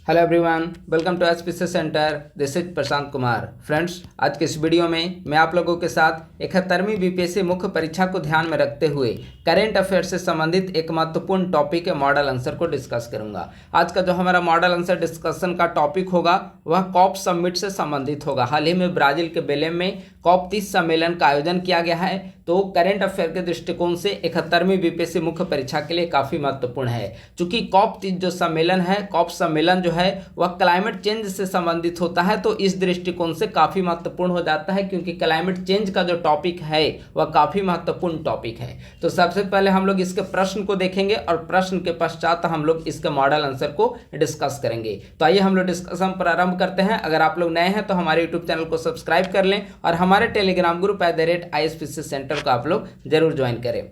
Hello everyone, welcome to HPC centre. This is Prashant Kumar. Friends, आज के इस वीडियो में मैं आप लोगों के साथ 71वीं बीपीएससी मुख्य परीक्षा को ध्यान में रखते हुए करेंट अफेयर से संबंधित एक महत्वपूर्ण टॉपिक है मॉडल आंसर को डिस्कस करूंगा। आज का जो हमारा मॉडल आंसर डिस्कशन का टॉपिक होगा वह कॉप समिट से संबंधित होगा। हाल ही में ब्राजील के बेलेम में कॉप 30 सम्मेलन का आयोजन किया गया है, तो करेंट अफेयर के दृष्टिकोण से 71वीं बीपीएससी मुख्य परीक्षा के लिए काफ़ी महत्वपूर्ण है। चूंकि कॉप 30 जो सम्मेलन है, कॉप सम्मेलन जो है वह क्लाइमेट चेंज से संबंधित होता है, तो इस दृष्टिकोण से काफ़ी महत्वपूर्ण हो जाता है, क्योंकि क्लाइमेट चेंज का जो टॉपिक है वह काफ़ी महत्वपूर्ण टॉपिक है। तो सबसे पहले हम लोग इसके प्रश्न को देखेंगे और प्रश्न के पश्चात हम लोग इसके मॉडल आंसर को डिस्कस करेंगे। तो आइए हम लोग डिस्कशन प्रारंभ करते हैं। अगर आप लोग नए हैं तो हमारे यूट्यूब चैनल को सब्सक्राइब कर लें और हमारे टेलीग्राम ग्रुप @ISPC सेंटर को आप लोग जरूर ज्वाइन करें।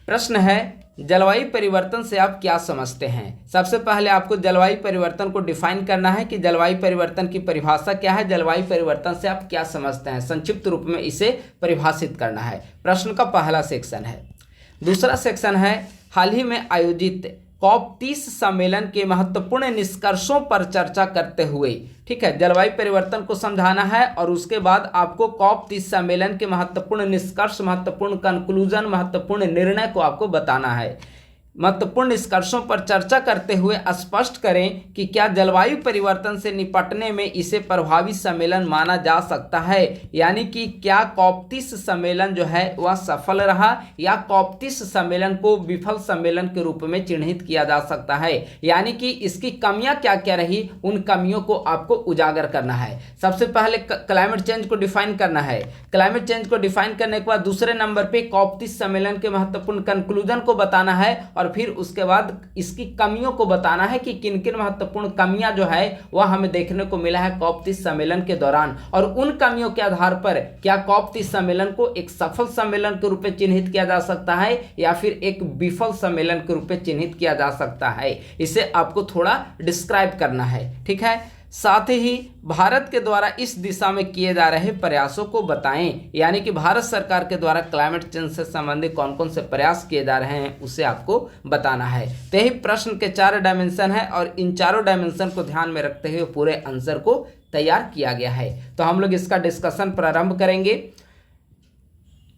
प्रश्न है, जलवायु परिवर्तन से आप क्या समझते हैं? सबसे पहले आपको जलवायु परिवर्तन को डिफाइन करना है कि जलवायु परिवर्तन की परिभाषा क्या है, जलवायु परिवर्तन से आप क्या समझते हैं, संक्षिप्त रूप में इसे परिभाषित करना है। प्रश्न का पहला सेक्शन है। दूसरा सेक्शन है, हाल ही में आयोजित कॉप 30 सम्मेलन के महत्वपूर्ण निष्कर्षों पर चर्चा करते हुए, ठीक है, जलवायु परिवर्तन को समझाना है और उसके बाद आपको कॉप 30 सम्मेलन के महत्वपूर्ण निष्कर्ष, महत्वपूर्ण कंक्लूजन, महत्वपूर्ण निर्णय को आपको बताना है। महत्वपूर्ण निष्कर्षों पर चर्चा करते हुए स्पष्ट करें कि क्या जलवायु परिवर्तन से निपटने में इसे प्रभावी सम्मेलन माना जा सकता है, यानी कि क्या कॉप 30 सम्मेलन जो है वह सफल रहा या कॉप 30 सम्मेलन को विफल सम्मेलन के रूप में चिन्हित किया जा सकता है, यानी कि इसकी कमियां क्या क्या रही, उन कमियों को आपको उजागर करना है। सबसे पहले क्लाइमेट चेंज को डिफाइन करना है। क्लाइमेट चेंज को डिफाइन करने के बाद दूसरे नंबर पर कॉप 30 सम्मेलन के महत्वपूर्ण कंक्लूजन को बताना है और फिर उसके बाद इसकी कमियों को बताना है कि किन किन महत्वपूर्ण कमियां जो है वह हमें देखने को मिला है कॉप 30 सम्मेलन के दौरान, और उन कमियों के आधार पर क्या कॉप 30 सम्मेलन को एक सफल सम्मेलन के रूप में चिन्हित किया जा सकता है या फिर एक विफल सम्मेलन के रूप में चिन्हित किया जा सकता है। इसे आपको थोड़ा डिस्क्राइब करना है, ठीक है। साथ ही भारत के द्वारा इस दिशा में किए जा रहे प्रयासों को बताएं, यानी कि भारत सरकार के द्वारा क्लाइमेट चेंज से संबंधित कौन कौन से प्रयास किए जा रहे हैं उसे आपको बताना है। तो यही प्रश्न के 4 डायमेंशन है और इन चारों डायमेंशन को ध्यान में रखते हुए पूरे आंसर को तैयार किया गया है। तो हम लोग इसका डिस्कशन प्रारंभ करेंगे।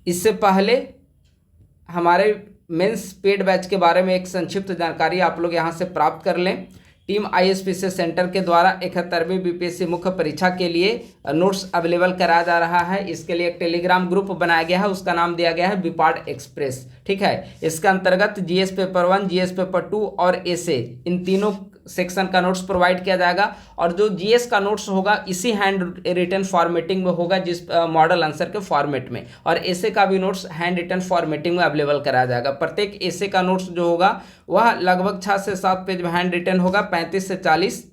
इससे पहले हमारे मेंस पेड बैच के बारे में एक संक्षिप्त जानकारी आप लोग यहाँ से प्राप्त कर लें। टीम ISPC सेंटर के द्वारा 71वीं बीपीएससी मुख्य परीक्षा के लिए नोट्स अवेलेबल कराया जा रहा है। इसके लिए एक टेलीग्राम ग्रुप बनाया गया है, उसका नाम दिया गया है विपाड एक्सप्रेस, ठीक है। इसके अंतर्गत GS पेपर 1, GS पेपर 2 और एसे, इन तीनों सेक्शन का नोट्स प्रोवाइड किया जाएगा। और जो GS का नोट्स होगा इसी हैंड रिटन फॉर्मेटिंग में होगा, जिस मॉडल आंसर के फॉर्मेट में, और एसे का भी नोट्स हैंड रिटन फॉर्मेटिंग में अवेलेबल कराया जाएगा। प्रत्येक एसे का नोट्स जो होगा वह लगभग 6 से 7 पेज में हैंड रिटन होगा। 35 से 40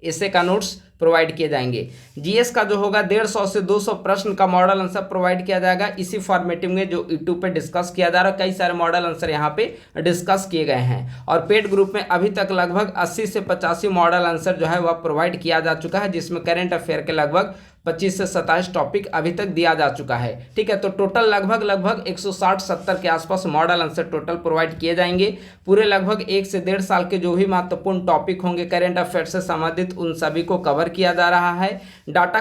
एसे का नोट्स प्रोवाइड किए जाएंगे। GS का जो होगा 150 से 200 प्रश्न का मॉडल आंसर प्रोवाइड किया जाएगा इसी फॉर्मेटिंग में जो यूट्यूब पे डिस्कस किया जा रहा है। कई सारे मॉडल आंसर यहाँ पे डिस्कस किए गए हैं और पेड ग्रुप में अभी तक लगभग 80 से 85 मॉडल आंसर जो है वह प्रोवाइड किया जा चुका है, जिसमें करेंट अफेयर के लगभग 25 से 27 टॉपिक अभी तक दिया जा चुका है, ठीक है। तो टोटल लगभग 160-70 के आसपास मॉडल आंसर टोटल प्रोवाइड किए जाएंगे। पूरे लगभग 1 से 1.5 साल के जो भी महत्वपूर्ण टॉपिक होंगे करेंट अफेयर से संबंधित, उन सभी को कवर किया जा रहा है। डाटा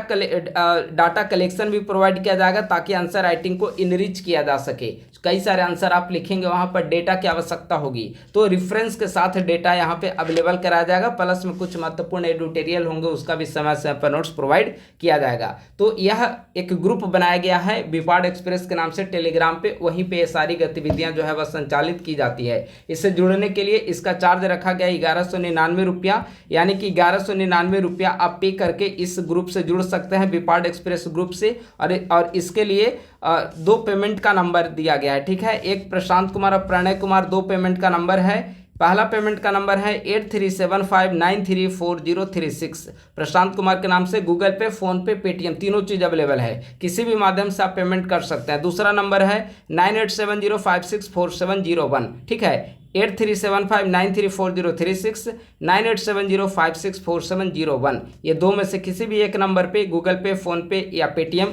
कलेक्शन भी प्रोवाइड किया जाएगा ताकि आंसर राइटिंग को इनरिच किया जा सके। कई सारे आंसर आप लिखेंगे, वहाँ पर डेटा की आवश्यकता होगी, तो रेफरेंस के साथ डेटा यहाँ पे अवेलेबल कराया जाएगा। प्लस में कुछ महत्वपूर्ण एडिटोरियल होंगे, उसका भी समय समय पर नोट्स प्रोवाइड किया जाएगा। तो यह एक ग्रुप बनाया गया है विपाड एक्सप्रेस के नाम से टेलीग्राम पे, वहीं पे ये सारी गतिविधियां जो है वह संचालित की जाती है। इससे जुड़ने के लिए इसका चार्ज रखा गया 1199 रुपया, यानी कि 1199 रुपया आप पे करके इस ग्रुप से जुड़ सकते हैं, विपाड एक्सप्रेस ग्रुप से। और इसके लिए 2 पेमेंट का नंबर दिया गया है, ठीक है। एक प्रशांत कुमार और प्रणय कुमार 2 पेमेंट का नंबर है। पहला पेमेंट का नंबर है 8375934036, प्रशांत कुमार के नाम से। गूगल पे, फोन पे, पेटीएम तीनों चीज़ अवेलेबल है, किसी भी माध्यम से आप पेमेंट कर सकते हैं। दूसरा नंबर है 9870564701, ठीक है। 8375934036, 9870564701, ये 2 में से किसी भी एक नंबर पे गूगल पे, फोन पे या पेटीएम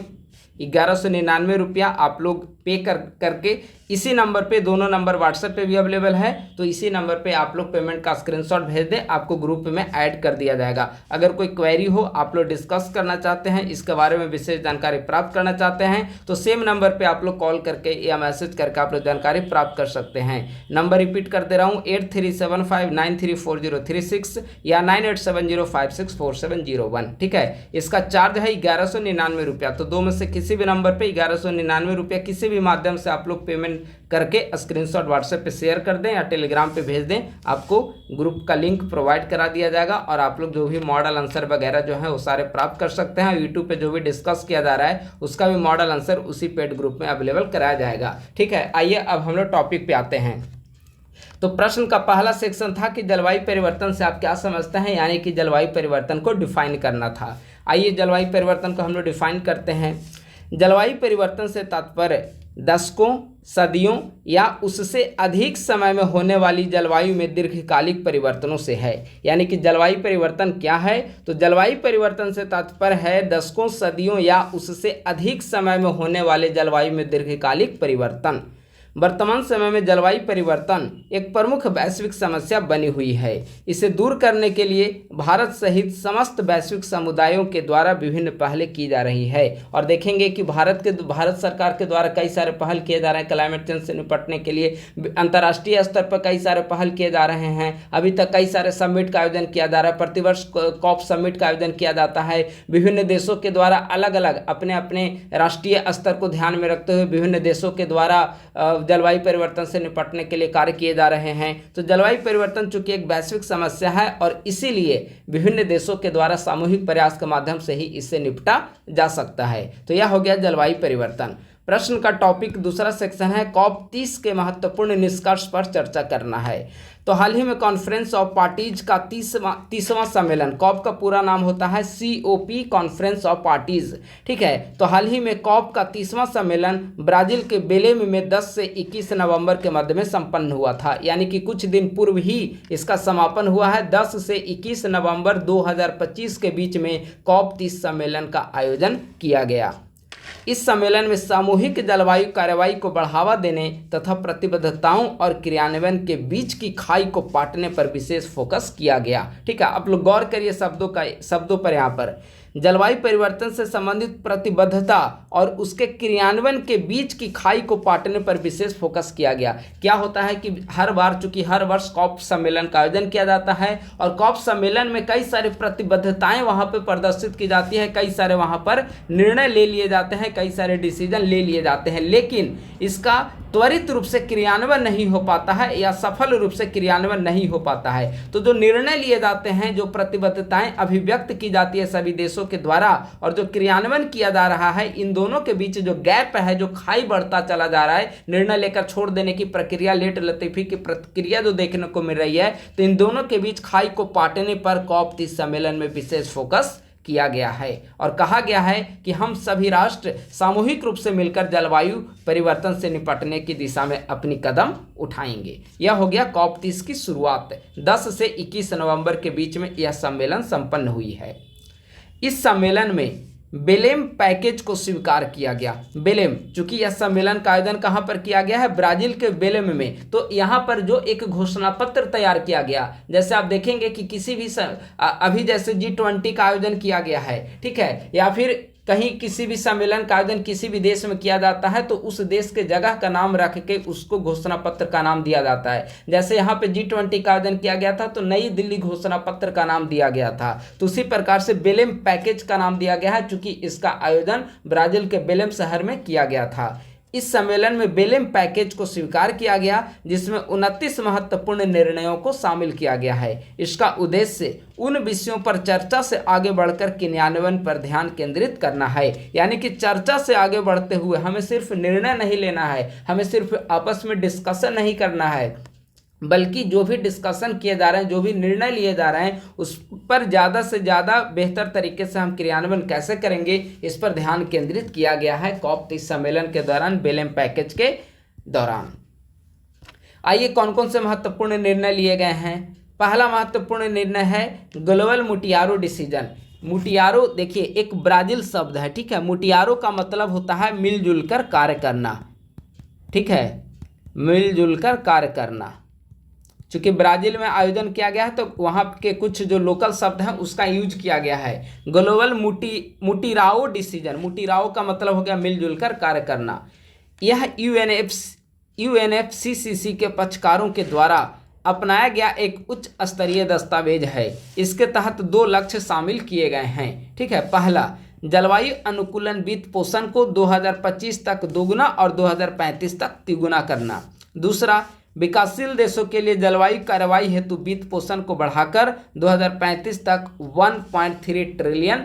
1199 रुपया आप लोग पे करके इसी नंबर पे, दोनों नंबर व्हाट्सएप पे भी अवेलेबल है, तो इसी नंबर पे आप लोग पेमेंट का स्क्रीनशॉट भेज दें, आपको ग्रुप में ऐड कर दिया जाएगा। अगर कोई क्वेरी हो, आप लोग डिस्कस करना चाहते हैं, इसके बारे में विशेष जानकारी प्राप्त करना चाहते हैं, तो सेम नंबर पे आप लोग कॉल करके या मैसेज करके आप लोग जानकारी प्राप्त कर सकते हैं। नंबर रिपीट कर दे रहा हूँ, 8375934036 या 9870564701। ठीक है, इसका चार्ज है 1199 रुपया। तो दो में से किसी भी नंबर पे 1199 रुपया किसी भी माध्यम से आप लोग पेमेंट करके स्क्रीनशॉट व्हाट्सएप पे शेयर कर दें या टेलीग्राम पे भेज दें, आपको ग्रुप का लिंक प्रोवाइड करा दिया जाएगा और आप लोग जो भी मॉडल आंसर वगैरह जो है वो सारे प्राप्त कर सकते हैं। यूट्यूब पे जो भी डिस्कस किया जा रहा है उसका भी मॉडल आंसर उसी पेड ग्रुप में अवेलेबल कराया जाएगा। ठीक है, आइए अब हम लोग टॉपिक पे आते हैं। तो प्रश्न का पहला सेक्शन था कि जलवायु परिवर्तन से आप क्या समझते हैं, यानी कि जलवायु परिवर्तन को डिफाइन करना था। आइए जलवायु परिवर्तन को हम लोग डिफाइन करते हैं। जलवायु परिवर्तन से तात्पर्य दशकों, सदियों या उससे अधिक समय में होने वाली जलवायु में दीर्घकालिक परिवर्तनों से है। यानी कि जलवायु परिवर्तन क्या है, तो जलवायु परिवर्तन से तात्पर्य है दशकों, सदियों या उससे अधिक समय में होने वाले जलवायु में दीर्घकालिक परिवर्तन। वर्तमान समय में जलवायु परिवर्तन एक प्रमुख वैश्विक समस्या बनी हुई है। इसे दूर करने के लिए भारत सहित समस्त वैश्विक समुदायों के द्वारा विभिन्न पहलें की जा रही है। और देखेंगे कि भारत सरकार के द्वारा कई सारे पहल किए जा रहे हैं क्लाइमेट चेंज से निपटने के लिए। अंतर्राष्ट्रीय स्तर पर कई सारे पहल किए जा रहे हैं। अभी तक कई सारे समिट का आयोजन किया जा रहा है, प्रतिवर्ष कॉप समिट का आयोजन किया जाता है। विभिन्न देशों के द्वारा अलग अलग अपने अपने राष्ट्रीय स्तर को ध्यान में रखते हुए विभिन्न देशों के द्वारा जलवायु परिवर्तन से निपटने के लिए कार्य किए जा रहे हैं। तो जलवायु परिवर्तन चूंकि एक वैश्विक समस्या है और इसीलिए विभिन्न देशों के द्वारा सामूहिक प्रयास के माध्यम से ही इससे निपटा जा सकता है। तो यह हो गया जलवायु परिवर्तन। प्रश्न का टॉपिक दूसरा सेक्शन है, COP 30 के महत्वपूर्ण निष्कर्ष पर चर्चा करना है। तो हाल ही में कॉन्फ्रेंस ऑफ पार्टीज का 30वां सम्मेलन, COP का पूरा नाम होता है COP, कॉन्फ्रेंस ऑफ पार्टीज। ठीक है, तो हाल ही में COP का 30वां सम्मेलन ब्राजील के बेलेम में 10 से 21 नवंबर के मध्य में संपन्न हुआ था। यानी कि कुछ दिन पूर्व ही इसका समापन हुआ है। 10 से 21 नवंबर 2025 के बीच में COP 30 सम्मेलन का आयोजन किया गया। इस सम्मेलन में सामूहिक जलवायु कार्रवाई को बढ़ावा देने तथा प्रतिबद्धताओं और क्रियान्वयन के बीच की खाई को पाटने पर विशेष फोकस किया गया। ठीक है, आप लोग गौर करिए शब्दों पर। यहाँ पर जलवायु परिवर्तन से संबंधित प्रतिबद्धता और उसके क्रियान्वयन के बीच की खाई को पाटने पर विशेष फोकस किया गया। क्या होता है कि हर बार चूंकि हर वर्ष COP सम्मेलन का आयोजन किया जाता है और COP सम्मेलन में कई सारी प्रतिबद्धताएं वहां पर प्रदर्शित की जाती है, कई सारे वहां पर निर्णय ले लिए जाते हैं, कई सारे डिसीजन ले लिए जाते हैं, लेकिन इसका त्वरित रूप से क्रियान्वयन नहीं हो पाता है या सफल रूप से क्रियान्वयन नहीं हो पाता है। तो जो निर्णय लिए जाते हैं, जो प्रतिबद्धताएं अभिव्यक्त की जाती है सभी देशों के द्वारा और जो क्रियान्वयन किया जा रहा है, इन दोनों के बीच जो गैप है, जो खाई बढ़ता चला जा रहा है, निर्णय लेकर छोड़ देने की प्रक्रिया, लेट लतीफी की प्रक्रिया जो देखने को मिल रही है, तो इन दोनों के बीच खाई को पाटने पर COP 30 सम्मेलन में विशेष फोकस किया गया है और कहा गया है कि हम सभी राष्ट्र सामूहिक रूप से मिलकर जलवायु परिवर्तन से निपटने की दिशा में अपनी कदम उठाएंगे। यह हो गया COP 30 की शुरुआत। 10 से 21 नवंबर के बीच में यह सम्मेलन संपन्न हुई है। इस सम्मेलन में बेलेम पैकेज को स्वीकार किया गया। बेलेम, चूंकि यह सम्मेलन का आयोजन कहां पर किया गया है, ब्राजील के बेलेम में, तो यहां पर जो एक घोषणा पत्र तैयार किया गया, जैसे आप देखेंगे कि किसी भी अभी जैसे G20 का आयोजन किया गया है, ठीक है, या फिर कहीं किसी भी सम्मेलन का आयोजन किसी भी देश में किया जाता है तो उस देश के जगह का नाम रख के उसको घोषणा पत्र का नाम दिया जाता है। जैसे यहाँ पे G20 का आयोजन किया गया था तो नई दिल्ली घोषणा पत्र का नाम दिया गया था, तो उसी प्रकार से बेलेम पैकेज का नाम दिया गया है, चूंकि इसका आयोजन ब्राजील के बेलेम शहर में किया गया था। इस सम्मेलन में बेलेम पैकेज को स्वीकार किया गया, जिसमें 29 महत्वपूर्ण निर्णयों को शामिल किया गया है। इसका उद्देश्य उन विषयों पर चर्चा से आगे बढ़कर क्रियान्वयन पर ध्यान केंद्रित करना है। यानी कि चर्चा से आगे बढ़ते हुए हमें सिर्फ निर्णय नहीं लेना है, हमें सिर्फ आपस में डिस्कशन नहीं करना है, बल्कि जो भी डिस्कशन किए जा रहे हैं, जो भी निर्णय लिए जा रहे हैं, उस पर ज़्यादा से ज़्यादा बेहतर तरीके से हम क्रियान्वयन कैसे करेंगे, इस पर ध्यान केंद्रित किया गया है COP 30 सम्मेलन के दौरान, बेलेम पैकेज के दौरान। आइए कौन कौन से महत्वपूर्ण निर्णय लिए गए हैं। पहला महत्वपूर्ण निर्णय है ग्लोबल मुटियारो डिसीजन। मुटियारो देखिए एक ब्राजील शब्द है, ठीक है। मुटियारो का मतलब होता है मिलजुल कर कार्य करना, ठीक है। मिलजुल कर कार्य करना। चूंकि ब्राजील में आयोजन किया गया है तो वहाँ के कुछ जो लोकल शब्द हैं उसका यूज किया गया है। ग्लोबल मुटीराओ डिसीजन, मुटीराओ का मतलब हो गया मिलजुल कर कार्य करना। यह यूएनएफसीसीसी के पक्षकारों के द्वारा अपनाया गया एक उच्च स्तरीय दस्तावेज है। इसके तहत 2 लक्ष्य शामिल किए गए हैं। ठीक है, पहला, जलवायु अनुकूलन वित्त पोषण को 2025 तक दोगुना और 2035 तक तिगुना करना। दूसरा, विकासशील देशों के लिए जलवायु कार्रवाई हेतु वित्त पोषण को बढ़ाकर 2035 तक $1.3 ट्रिलियन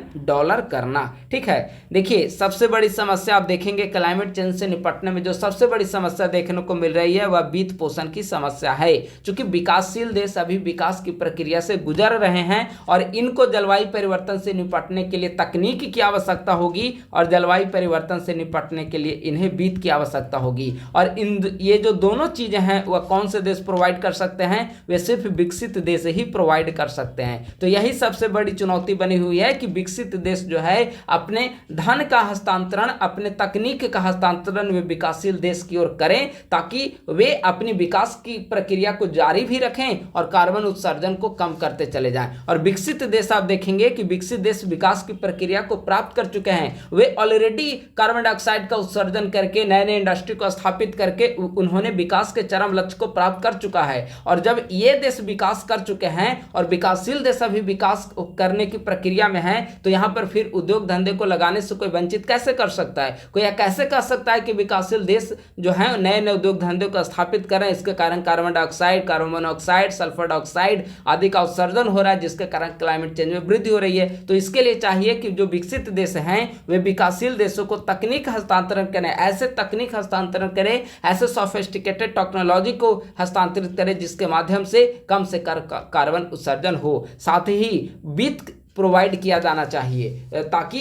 करना। ठीक है, देखिए सबसे बड़ी समस्या आप देखेंगे क्लाइमेट चेंज से निपटने में जो सबसे बड़ी समस्या देखने को मिल रही है वह वित्त पोषण की समस्या है। क्योंकि विकासशील देश अभी विकास की प्रक्रिया से गुजर रहे हैं और इनको जलवायु परिवर्तन से निपटने के लिए तकनीक की आवश्यकता होगी और जलवायु परिवर्तन से निपटने के लिए इन्हें वित्त की आवश्यकता होगी। और ये जो दोनों चीजें हैं वह कौन से देश प्रोवाइड कर सकते हैं? वे सिर्फ विकसित देश ही प्रोवाइड कर सकते हैं। तो यही सबसे बड़ी चुनौती बनी हुई है कि विकसित देश जो है अपने धन का हस्तांतरण, अपने तकनीक का हस्तांतरण वे विकासशील देश की ओर करें ताकि वे अपनी विकास की प्रक्रिया को जारी भी रखें और कार्बन उत्सर्जन को कम करते चले जाएं। और विकसित देश आप देखेंगे कि विकसित देश विकास की प्रक्रिया को प्राप्त कर चुके हैं। वे ऑलरेडी कार्बन डाइऑक्साइड का उत्सर्जन करके नए नए इंडस्ट्री को स्थापित करके उन्होंने विकास के चरम लक्ष्य को प्राप्त कर चुका है। और जब ये देश विकास कर चुके हैं और विकासशील देश अभी विकास करने की प्रक्रिया में है तो यहां पर फिर उद्योग धंधे को लगाने से कोई वंचित कैसे कर सकता है? कोई कैसे कह सकता है कि विकासशील देश जो है नए नए उद्योग धंधे को स्थापित करें? इसके कारण carbon dioxide, carbon monoxide, sulphur dioxide आदि का उत्सर्जन हो रहा है जिसके कारण क्लाइमेट चेंज में वृद्धि हो रही है। तो इसके लिए चाहिए कि जो विकसित देश हैं वे विकासशील देशों को तकनीक हस्तांतरण करें, ऐसे तकनीक हस्तांतरण करें, ऐसे सोफिस्टिकेटेड टेक्नोलॉजी को हस्तांतरित करें जिसके माध्यम से कम से कार्बन उत्सर्जन हो। साथ ही वित्त प्रोवाइड किया जाना चाहिए ताकि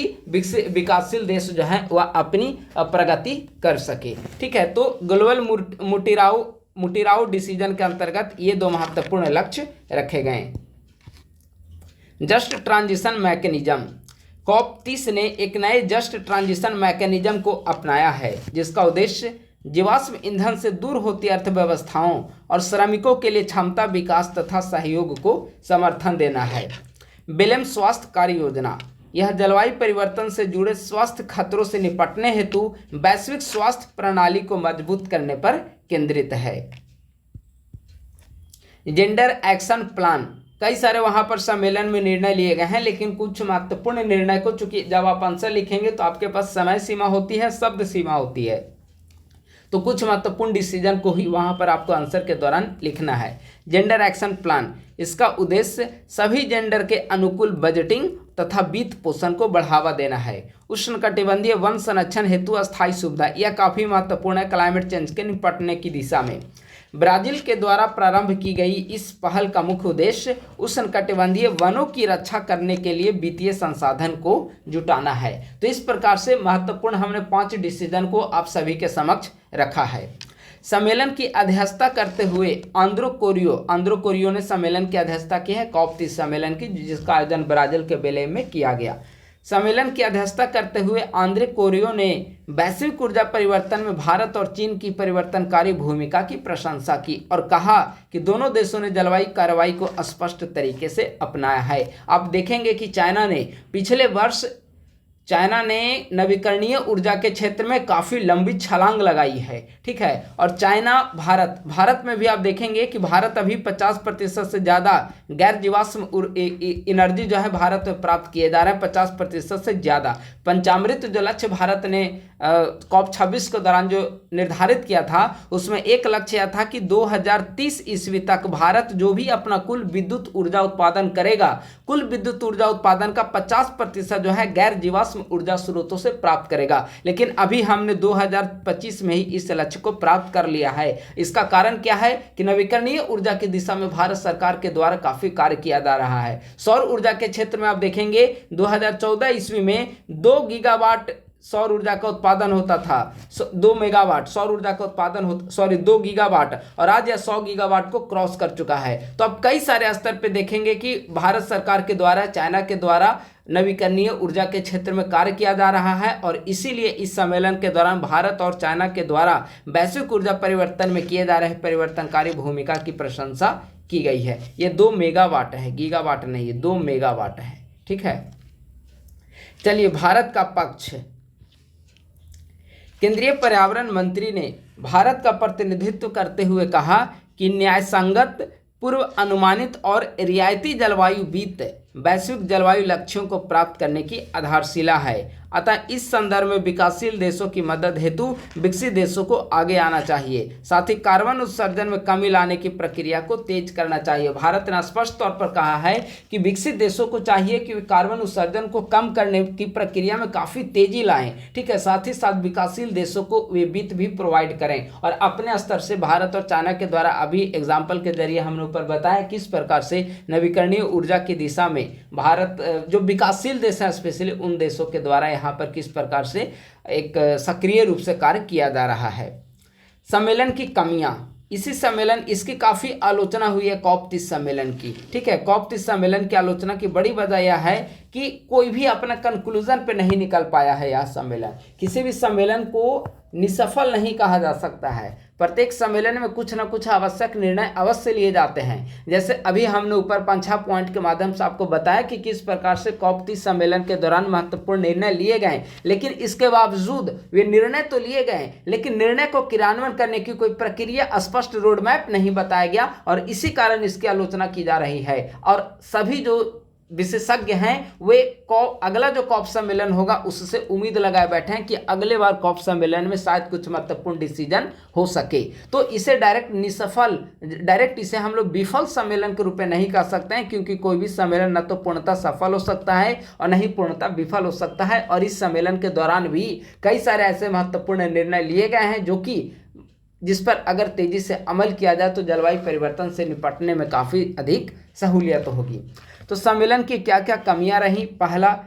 विकासशील देश जो है वह अपनी प्रगति कर सके। ठीक है, तो ग्लोबल मुटीराओ डिसीजन के अंतर्गत ये 2 महत्वपूर्ण लक्ष्य रखे गए। जस्ट ट्रांजिशन मैकेनिज्म, COP30 ने एक नए जस्ट ट्रांजिशन मैकेनिज्म को अपनाया है जिसका उद्देश्य जीवाश्म ईंधन से दूर होती अर्थव्यवस्थाओं और श्रमिकों के लिए क्षमता विकास तथा सहयोग को समर्थन देना है। बेलेम स्वास्थ्य कार्य योजना, यह जलवायु परिवर्तन से जुड़े स्वास्थ्य खतरों से निपटने हेतु वैश्विक स्वास्थ्य प्रणाली को मजबूत करने पर केंद्रित है। जेंडर एक्शन प्लान, कई सारे वहां पर सम्मेलन में निर्णय लिए गए हैं लेकिन कुछ महत्वपूर्ण निर्णय को, चूंकि जब आप आंसर लिखेंगे तो आपके पास समय सीमा होती है, शब्द सीमा होती है, तो कुछ महत्वपूर्ण डिसीजन को ही वहां पर आपको आंसर के दौरान लिखना है। जेंडर एक्शन प्लान, इसका उद्देश्य सभी जेंडर के अनुकूल बजटिंग तथा वित्त पोषण को बढ़ावा देना है। उष्णकटिबंधीय वन संरक्षण हेतु अस्थायी सुविधा, यह काफी महत्वपूर्ण है क्लाइमेट चेंज के निपटने की दिशा में। ब्राजील के द्वारा प्रारंभ की गई इस पहल का मुख्य उद्देश्य उष्णकटिबंधीय वनों की रक्षा करने के लिए वित्तीय संसाधन को जुटाना है। तो इस प्रकार से महत्वपूर्ण हमने 5 डिसीजन को आप सभी के समक्ष रखा है। सम्मेलन की अध्यक्षता करते हुए आंद्रो कोरियो ने सम्मेलन की अध्यक्षता की है, COP30 सम्मेलन की, जिसका आयोजन ब्राजील के बेलेम में किया गया। सम्मेलन की अध्यक्षता करते हुए आंद्रे कोरियो ने वैश्विक ऊर्जा परिवर्तन में भारत और चीन की परिवर्तनकारी भूमिका की प्रशंसा की और कहा कि दोनों देशों ने जलवायु कार्रवाई को स्पष्ट तरीके से अपनाया है। आप देखेंगे कि पिछले वर्ष चाइना ने नवीकरणीय ऊर्जा के क्षेत्र में काफ़ी लंबी छलांग लगाई है। ठीक है, और चाइना भारत में भी आप देखेंगे कि भारत अभी 50% से ज़्यादा गैर जीवाश्म एनर्जी जो है भारत में प्राप्त किए जा रहे हैं, 50% से ज़्यादा। पंचामृत जो लक्ष्य भारत ने COP26 के दौरान जो निर्धारित किया था उसमें एक लक्ष्य यह था कि 2030 ईस्वी तक भारत जो भी अपना कुल विद्युत ऊर्जा उत्पादन करेगा, कुल विद्युत ऊर्जा उत्पादन का 50% जो है गैर जीवाश्म ऊर्जा स्रोतों से प्राप्त करेगा। लेकिन अभी हमने 2025 में ही इस लक्ष्य को प्राप्त कर लिया है। इसका कारण क्या है कि नवीकरणीय ऊर्जा की दिशा में भारत सरकार के द्वारा काफी कार्य किया जा रहा है। सौर ऊर्जा के क्षेत्र में आप देखेंगे 2014 ईस्वी में 2 गीगावाट सौर ऊर्जा का उत्पादन होता था, 2 मेगावाट सौर ऊर्जा का उत्पादन होता, 2 गीगावाट, और आज यह 100 गीगावाट को क्रॉस कर चुका है। तो अब कई सारे स्तर पे देखेंगे कि भारत सरकार के द्वारा, चाइना के द्वारा नवीकरणीय ऊर्जा के क्षेत्र में कार्य किया जा रहा है, और इसीलिए इस सम्मेलन के दौरान भारत और चाइना के द्वारा वैश्विक ऊर्जा परिवर्तन में किए जा रहे परिवर्तनकारी भूमिका की प्रशंसा की गई है। ये 2 मेगावाट है, गीगावाट नहीं, ये 2 मेगावाट है। ठीक है, चलिए भारत का पक्ष। केंद्रीय पर्यावरण मंत्री ने भारत का प्रतिनिधित्व करते हुए कहा कि न्यायसंगत, पूर्व अनुमानित और रियायती जलवायु वित्त वैश्विक जलवायु लक्ष्यों को प्राप्त करने की आधारशिला है। अतः इस संदर्भ में विकासशील देशों की मदद हेतु विकसित देशों को आगे आना चाहिए। साथ ही कार्बन उत्सर्जन में कमी लाने की प्रक्रिया को तेज करना चाहिए। भारत ने स्पष्ट तौर पर कहा है कि विकसित देशों को चाहिए कि वे कार्बन उत्सर्जन को कम करने की प्रक्रिया में काफ़ी तेजी लाएं। ठीक है, साथ ही साथ विकासशील देशों को वे वित्त भी प्रोवाइड करें। और अपने स्तर से भारत और चाइना के द्वारा अभी एग्जाम्पल के जरिए हमने ऊपर बताया किस प्रकार से नवीकरणीय ऊर्जा की दिशा में भारत, जो विकासशील देश है स्पेशली, उन देशों के द्वारा यहाँ पर किस प्रकार से एक सक्रिय रूप से कार्य किया जा रहा है। सम्मेलन की कमियां, इसकी काफ़ी आलोचना हुई है COP30 सम्मेलन की। ठीक है, COP30 सम्मेलन की आलोचना की बड़ी वजह यह है कि कोई भी अपना कंक्लूजन पे नहीं निकल पाया है। यह सम्मेलन, किसी भी सम्मेलन को निसफल नहीं कहा जा सकता है। प्रत्येक सम्मेलन में कुछ ना कुछ आवश्यक निर्णय अवश्य लिए जाते हैं। जैसे अभी हमने ऊपर 5 पॉइंट के माध्यम से आपको बताया कि किस प्रकार से COP30 सम्मेलन के दौरान महत्वपूर्ण निर्णय लिए गए, लेकिन इसके बावजूद वे निर्णय तो लिए गए, लेकिन निर्णय को क्रियान्वयन करने की कोई प्रक्रिया, स्पष्ट रोड मैप नहीं बताया गया, और इसी कारण इसकी आलोचना की जा रही है। और सभी जो विशेषज्ञ हैं वे अगला जो COP सम्मेलन होगा उससे उम्मीद लगाए बैठे हैं कि अगले बार COP सम्मेलन में शायद कुछ महत्वपूर्ण डिसीजन हो सके। तो इसे डायरेक्ट इसे हम लोग विफल सम्मेलन के रूप में नहीं कह सकते हैं, क्योंकि कोई भी सम्मेलन न तो पूर्णतः सफल हो सकता है और न ही पूर्णतः विफल हो सकता है। और इस सम्मेलन के दौरान भी कई सारे ऐसे महत्वपूर्ण निर्णय लिए गए हैं जो कि जिस पर अगर तेजी से अमल किया जाए तो जलवायु परिवर्तन से निपटने में काफ़ी अधिक सहूलियत होगी। तो सम्मेलन की क्या क्या कमियां रहीं? पहला,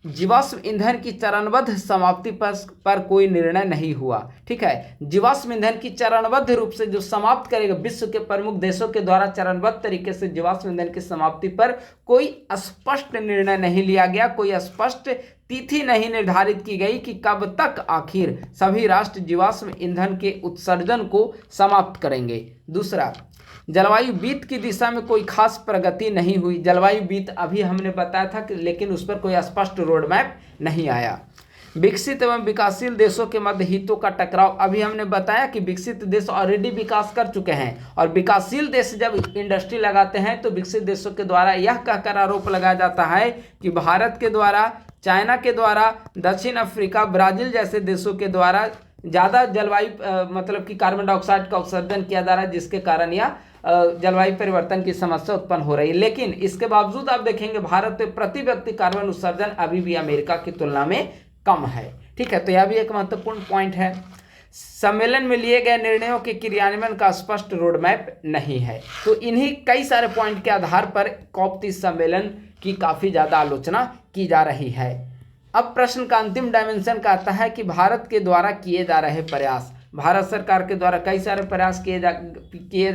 जीवाश्म ईंधन की चरणबद्ध समाप्ति पर कोई निर्णय नहीं हुआ। ठीक है, जीवाश्म ईंधन की चरणबद्ध रूप से जो समाप्त करेगा, विश्व के प्रमुख देशों के द्वारा चरणबद्ध तरीके से जीवाश्म ईंधन की समाप्ति पर कोई स्पष्ट निर्णय नहीं लिया गया, कोई स्पष्ट तिथि नहीं निर्धारित की गई कि कब तक आखिर सभी राष्ट्र जीवाश्म ईंधन के उत्सर्जन को समाप्त करेंगे। दूसरा, जलवायु वित्त की दिशा में कोई खास प्रगति नहीं हुई। जलवायु वित्त अभी हमने बताया था कि, लेकिन उस पर कोई स्पष्ट रोड मैप नहीं आया। विकसित एवं विकासशील देशों के मध्य हितों का टकराव, अभी हमने बताया कि विकसित देश ऑलरेडी विकास कर चुके हैं, और विकासशील देश जब इंडस्ट्री लगाते हैं तो विकसित देशों के द्वारा यह कहकर आरोप लगाया जाता है कि भारत के द्वारा, चाइना के द्वारा, दक्षिण अफ्रीका, ब्राज़ील जैसे देशों के द्वारा ज़्यादा जलवायु मतलब कि कार्बन डाइऑक्साइड का उत्सर्जन किया जा रहा है, जिसके कारण यह जलवायु परिवर्तन की समस्या उत्पन्न हो रही है। लेकिन इसके बावजूद आप देखेंगे भारत में प्रति व्यक्ति कार्बन उत्सर्जन अभी भी अमेरिका की तुलना में कम है। ठीक है, तो यह भी एक महत्वपूर्ण पॉइंट है। सम्मेलन में लिए गए निर्णयों के क्रियान्वयन का स्पष्ट रोड मैप नहीं है। तो इन्हीं कई सारे पॉइंट के आधार पर COP30 सम्मेलन की काफ़ी ज़्यादा आलोचना की जा रही है। अब प्रश्न का अंतिम डायमेंशन का आता है कि भारत के द्वारा किए जा रहे प्रयास, भारत सरकार के द्वारा कई सारे प्रयास किए जा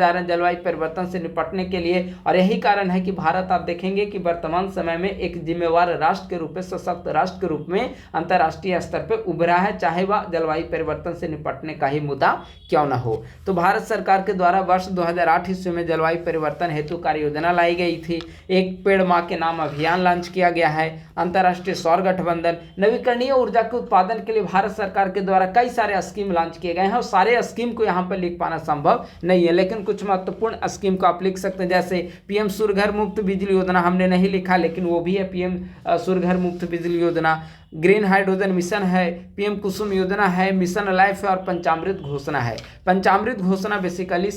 रहे हैं जलवायु परिवर्तन से निपटने के लिए, और यही कारण है कि भारत, आप देखेंगे कि वर्तमान समय में एक जिम्मेवार राष्ट्र के रूप में, सशक्त राष्ट्र के रूप में अंतर्राष्ट्रीय स्तर पर उभरा है, चाहे वह जलवायु परिवर्तन से निपटने का ही मुद्दा क्यों न हो। तो भारत सरकार के द्वारा वर्ष 2008 ईस्वी में जलवायु परिवर्तन हेतु कार्य योजना लाई गई थी। एक पेड़ माँ के नाम अभियान लॉन्च किया गया है। अंतर्राष्ट्रीय सौर गठबंधन, नवीकरणीय ऊर्जा के उत्पादन के लिए भारत सरकार के द्वारा कई सारे स्कीम लॉन्च किए गए हैं, और सारे स्कीम को यहाँ पर लिख पाना संभव नहीं है, लेकिन कुछ महत्वपूर्ण स्कीम को आप लिख सकते हैं। जैसे PM सूर्य घर मुफ्त बिजली योजना हमने नहीं लिखा, लेकिन वो भी है PM सूर्य घर मुफ्त बिजली योजना। ग्रीन हाइड्रोजन मिशन है, PM कुसुम योजना है, मिशन लाइफ है, और पंचामृत घोषणा है। पंचामृत घोषणा बेसिकली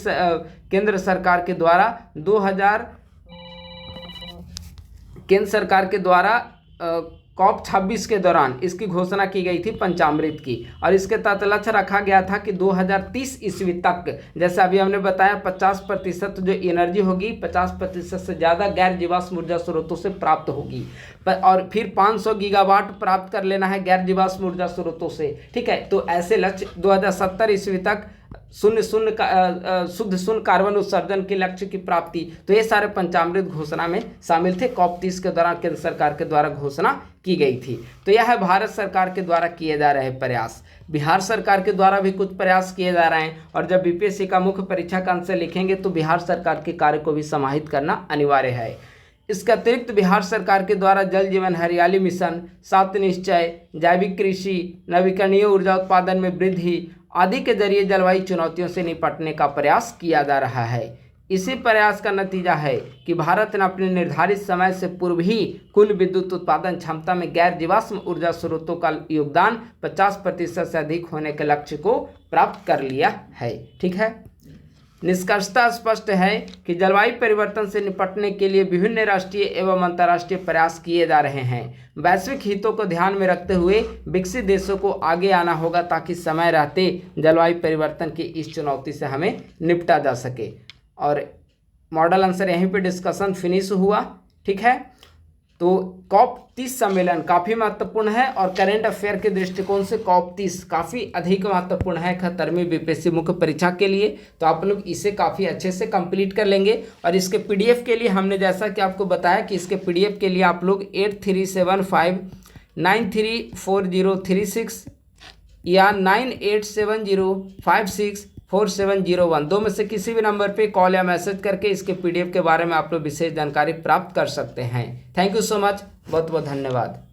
केंद्र सरकार के द्वारा COP 26 के दौरान इसकी घोषणा की गई थी पंचामृत की, और इसके तहत लक्ष्य रखा गया था कि 2030 ईस्वी तक, जैसे अभी हमने बताया, 50% जो एनर्जी होगी 50% से ज़्यादा गैर जीवाश्म ऊर्जा स्रोतों से प्राप्त होगी, और फिर 500 गीगावाट प्राप्त कर लेना है गैर जीवाश्म ऊर्जा स्रोतों से। ठीक है, तो ऐसे लक्ष्य 2070 ईस्वी तक शुद्ध शून्य कार्बन उत्सर्जन के लक्ष्य की प्राप्ति, तो ये सारे पंचामृत घोषणा में शामिल थे। COP 30 के दौरान केंद्र सरकार के द्वारा घोषणा की गई थी। तो यह है भारत सरकार के द्वारा किए जा रहे प्रयास। बिहार सरकार के द्वारा भी कुछ प्रयास किए जा रहे हैं, और जब बीपीएससी का मुख्य परीक्षा का अंश लिखेंगे तो बिहार सरकार के कार्य को भी समाहित करना अनिवार्य है। इसके अतिरिक्त बिहार सरकार के द्वारा जल जीवन हरियाली मिशन, 7 निश्चय, जैविक कृषि, नवीकरणीय ऊर्जा उत्पादन में वृद्धि आदि के जरिए जलवायु चुनौतियों से निपटने का प्रयास किया जा रहा है। इसी प्रयास का नतीजा है कि भारत ने अपने निर्धारित समय से पूर्व ही कुल विद्युत उत्पादन क्षमता में गैर जीवाश्म ऊर्जा स्रोतों का योगदान 50% से अधिक होने के लक्ष्य को प्राप्त कर लिया है। ठीक है, निष्कर्षतः स्पष्ट है कि जलवायु परिवर्तन से निपटने के लिए विभिन्न राष्ट्रीय एवं अंतर्राष्ट्रीय प्रयास किए जा रहे हैं। वैश्विक हितों को ध्यान में रखते हुए विकसित देशों को आगे आना होगा ताकि समय रहते जलवायु परिवर्तन की इस चुनौती से हमें निपटा जा सके। और मॉडल आंसर यहीं पे डिस्कशन फिनिश हुआ। ठीक है, तो COP 30 सम्मेलन काफ़ी महत्वपूर्ण है, और करेंट अफेयर के दृष्टिकोण से COP 30 काफ़ी अधिक महत्वपूर्ण है 71वीं बीपीएससी मुख्य परीक्षा के लिए। तो आप लोग इसे काफ़ी अच्छे से कंप्लीट कर लेंगे। और इसके PDF के लिए हमने जैसा कि आपको बताया कि इसके PDF के लिए आप लोग 8375934036 या 9870564701 दो में से किसी भी नंबर पे कॉल या मैसेज करके इसके PDF के बारे में आप लोग विशेष जानकारी प्राप्त कर सकते हैं। थैंक यू सो मच, बहुत बहुत धन्यवाद।